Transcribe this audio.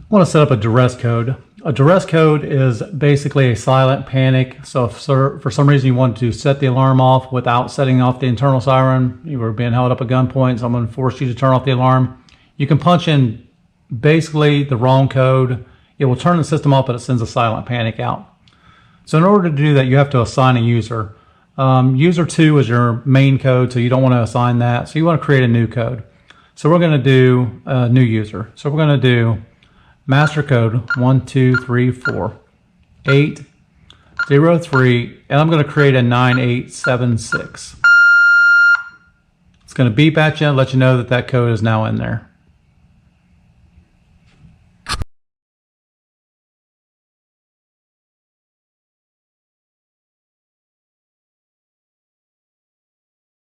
I want to set up a duress code. A duress code is basically a silent panic. So if for some reason you want to set the alarm off without setting off the internal siren, you were being held up at gunpoint, someone forced you to turn off the alarm, you can punch in basically the wrong code. It will turn the system off, but it sends a silent panic out. So in order to do that, you have to assign a user. User 2 is your main code, so you don't want to assign that. So you want to create a new code. So we're going to do a new user. So we're going to do master code 1234803, and I'm going to create a 9876. It's going to beep at you and let you know that that code is now in there.